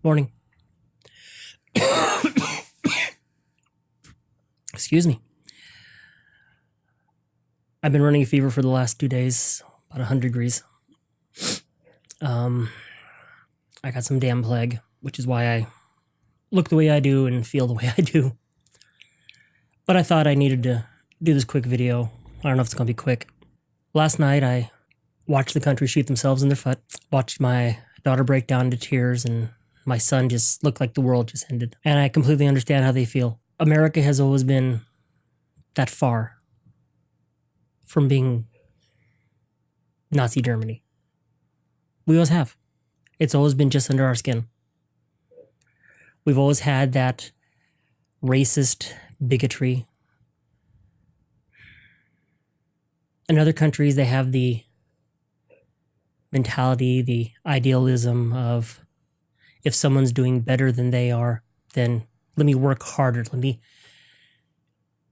Morning. Excuse me. I've been running a fever for the last 2 days, about 100 degrees. I got some damn plague, which is why I look the way I do and feel the way I do. But I thought I needed to do this quick video. I don't know if it's going to be quick. Last night, I watched the country shoot themselves in their foot, watched my daughter break down into tears, and my son just looked like the world just ended. And I completely understand how they feel. America has always been that far from being Nazi Germany. We always have. It's always been just under our skin. We've always had that racist bigotry. In other countries, they have the mentality, the idealism of if someone's doing better than they are, then let me work harder. Let me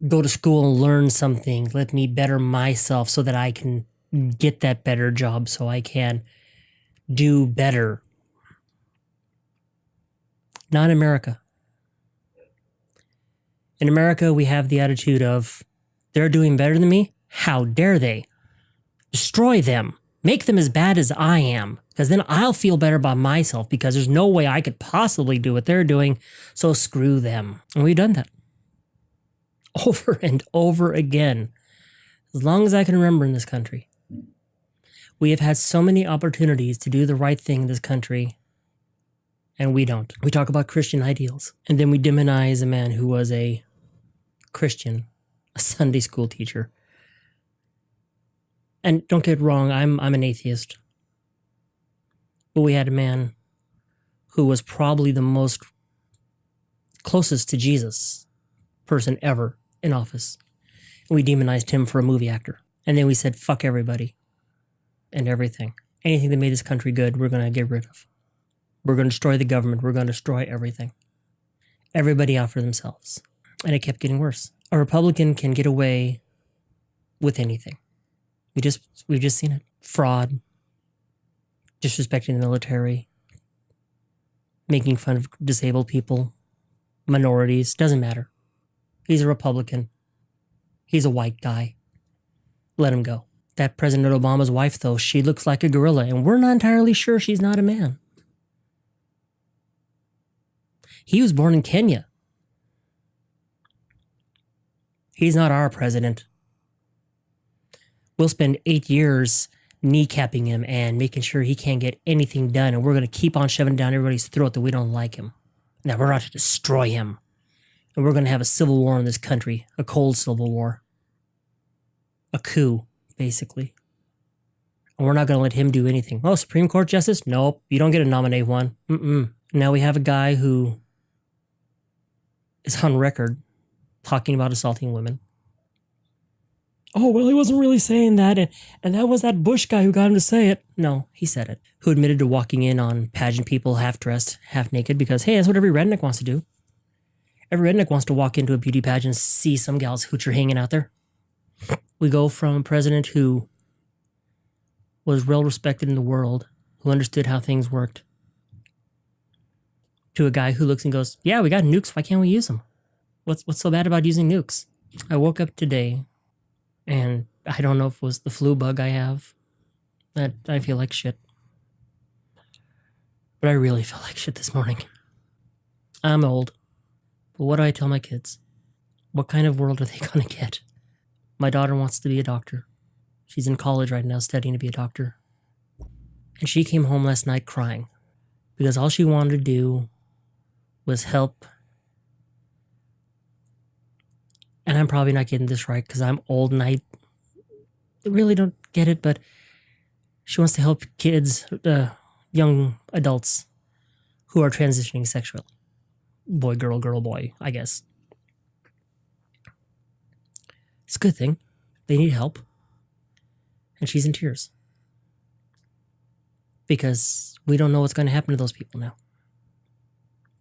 go to school and learn something. Let me better myself so that I can get that better job, so I can do better. Not in America. In America, we have the attitude of, they're doing better than me? How dare they? Destroy them. Make them as bad as I am, because then I'll feel better about myself, because there's no way I could possibly do what they're doing, so screw them. And we've done that. Over and over again. As long as I can remember in this country. We have had so many opportunities to do the right thing in this country, and we don't. We talk about Christian ideals, and then we demonize a man who was a Christian, a Sunday school teacher. And don't get wrong, I'm an atheist. But we had a man who was probably the most closest to Jesus person ever in office. And we demonized him for a movie actor. And then we said, fuck everybody and everything. Anything that made this country good, we're going to get rid of. We're going to destroy the government. We're going to destroy everything. Everybody out for themselves. And it kept getting worse. A Republican can get away with anything. We've just seen it. Fraud, disrespecting the military, making fun of disabled people, minorities, doesn't matter. He's a Republican. He's a white guy. Let him go. That President Obama's wife, though, she looks like a gorilla, and we're not entirely sure she's not a man. He was born in Kenya. He's not our president. We'll spend 8 years kneecapping him and making sure he can't get anything done, and we're going to keep on shoving down everybody's throat that we don't like him. Now we're out to destroy him. And we're going to have a civil war in this country, a cold civil war. A coup, basically. And we're not going to let him do anything. Oh, Supreme Court Justice? Nope, you don't get to nominate one. Now we have a guy who is on record talking about assaulting women. Oh, well, he wasn't really saying that, and that was that Bush guy who got him to say it. No, he said it. Who admitted to walking in on pageant people half-dressed, half-naked, because, hey, that's what every redneck wants to do. Every redneck wants to walk into a beauty pageant and see some gal's hoocher hanging out there. We go from a president who was well-respected in the world, who understood how things worked, to a guy who looks and goes, yeah, we got nukes, why can't we use them? What's so bad about using nukes? I woke up today, and I don't know if it was the flu bug I have, that I feel like shit. But I really feel like shit this morning. I'm old. But what do I tell my kids? What kind of world are they going to get? My daughter wants to be a doctor. She's in college right now studying to be a doctor. And she came home last night crying. Because all she wanted to do was help. And I'm probably not getting this right because I'm old and I really don't get it, but she wants to help kids, young adults who are transitioning sexually. Boy, girl, girl, boy, I guess. It's a good thing. They need help. And she's in tears. Because we don't know what's going to happen to those people now.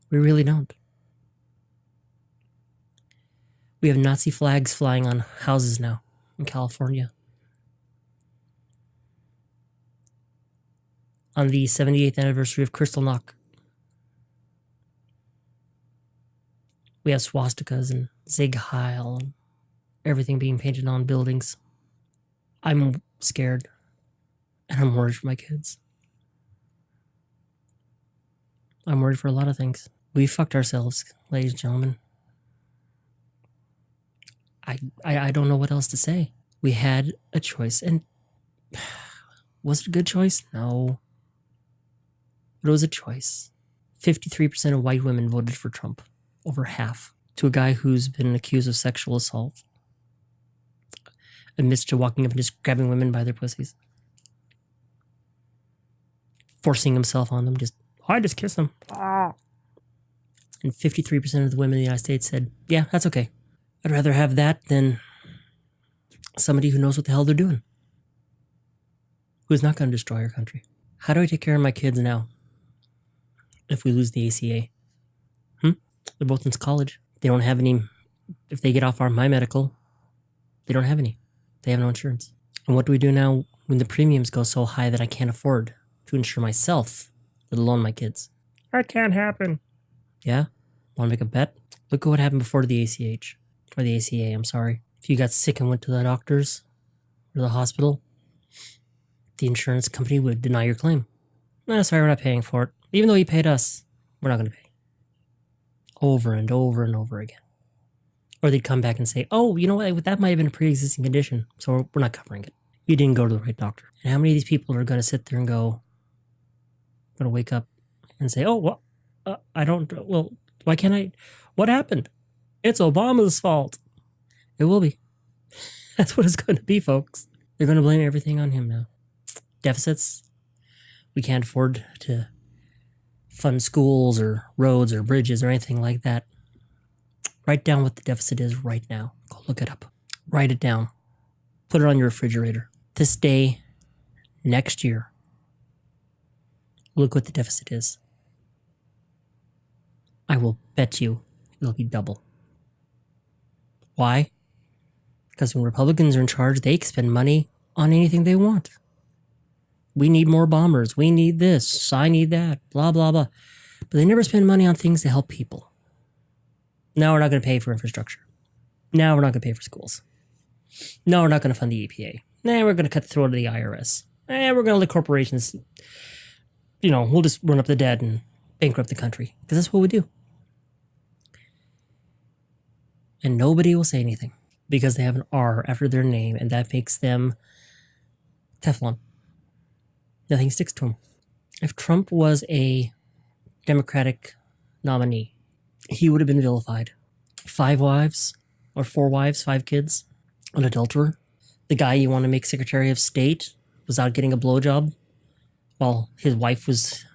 We really don't. We have Nazi flags flying on houses now in California. On the 78th anniversary of Kristallnacht. We have swastikas and Sieg Heil and everything being painted on buildings. I'm scared, and I'm worried for my kids. I'm worried for a lot of things. We fucked ourselves, ladies and gentlemen. I don't know what else to say. We had a choice, and was it a good choice? No. But it was a choice. 53% of white women voted for Trump, over half, to a guy who's been accused of sexual assault, admits to walking up and just grabbing women by their pussies, forcing himself on them, I just kiss them. Ah. And 53% of the women in the United States said, yeah, that's okay. I'd rather have that than somebody who knows what the hell they're doing, who's not going to destroy our country. How do I take care of my kids now if we lose the ACA? They're both in college. They don't have any. If they get off my medical, they don't have any. They have no insurance. And what do we do now when the premiums go so high that I can't afford to insure myself, let alone my kids? That can't happen. Yeah? Want to make a bet? Look at what happened before the ACH. Or the ACA, I'm sorry. If you got sick and went to the doctors or the hospital, the insurance company would deny your claim. No, sorry, we're not paying for it. Even though you paid us, we're not going to pay. Over and over and over again. Or they'd come back and say, oh, you know what, that might have been a pre-existing condition, so we're not covering it. You didn't go to the right doctor. And how many of these people are going to sit there and going to wake up and say, oh, well, why can't I? What happened? It's Obama's fault. It will be. That's what it's going to be, folks. They're going to blame everything on him now. Deficits. We can't afford to fund schools or roads or bridges or anything like that. Write down what the deficit is right now. Go look it up. Write it down. Put it on your refrigerator. This day, next year, look what the deficit is. I will bet you it'll be double. Why? Because when Republicans are in charge, they can spend money on anything they want. We need more bombers. We need this. I need that. Blah, blah, blah. But they never spend money on things to help people. Now we're not going to pay for infrastructure. Now we're not going to pay for schools. No, we're not going to fund the EPA. Nah, we're going to cut the throat of the IRS. We're going to let corporations, we'll just run up the debt and bankrupt the country. Because that's what we do. And nobody will say anything. Because they have an R after their name, and that makes them Teflon. Nothing sticks to them. If Trump was a Democratic nominee, he would have been vilified. 5 wives, or 4 wives, 5 kids, an adulterer. The guy you want to make Secretary of State was out getting a blowjob while his wife was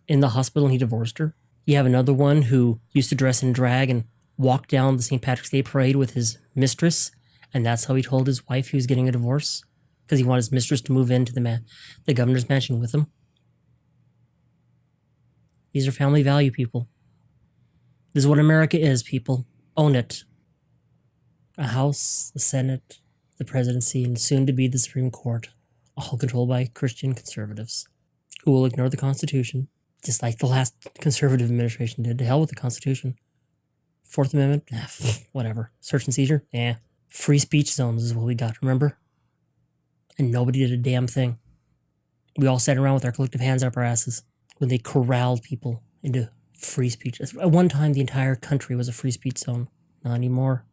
in the hospital and he divorced her. You have another one who used to dress in drag and walk down the St. Patrick's Day parade with his mistress, and that's how he told his wife he was getting a divorce, because he wanted his mistress to move into the governor's mansion with him. These are family value people. This is what America is, people. Own it. A House, the Senate, the presidency, and soon to be the Supreme Court, all controlled by Christian conservatives who will ignore the Constitution, just like the last conservative administration did. To hell with the Constitution. Fourth Amendment, whatever. Search and seizure, Free speech zones is what we got, remember? And nobody did a damn thing. We all sat around with our collective hands up our asses when they corralled people into free speech. At one time, the entire country was a free speech zone. Not anymore.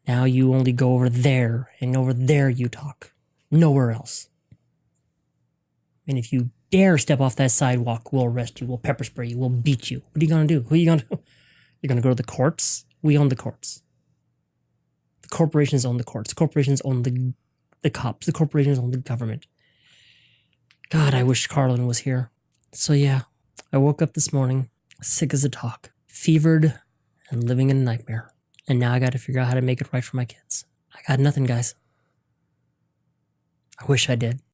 Now you only go over there, and over there you talk. Nowhere else. And if you dare step off that sidewalk, we'll arrest you, we'll pepper spray you, we'll beat you. What are you going to do? Who are you going to do? You're going to go to the courts? We own the courts. The corporations own the courts. The corporations own the cops. The corporations own the government. God, I wish Carlin was here. So yeah, I woke up this morning, sick as a talk, fevered and living in a nightmare. And now I got to figure out how to make it right for my kids. I got nothing, guys. I wish I did.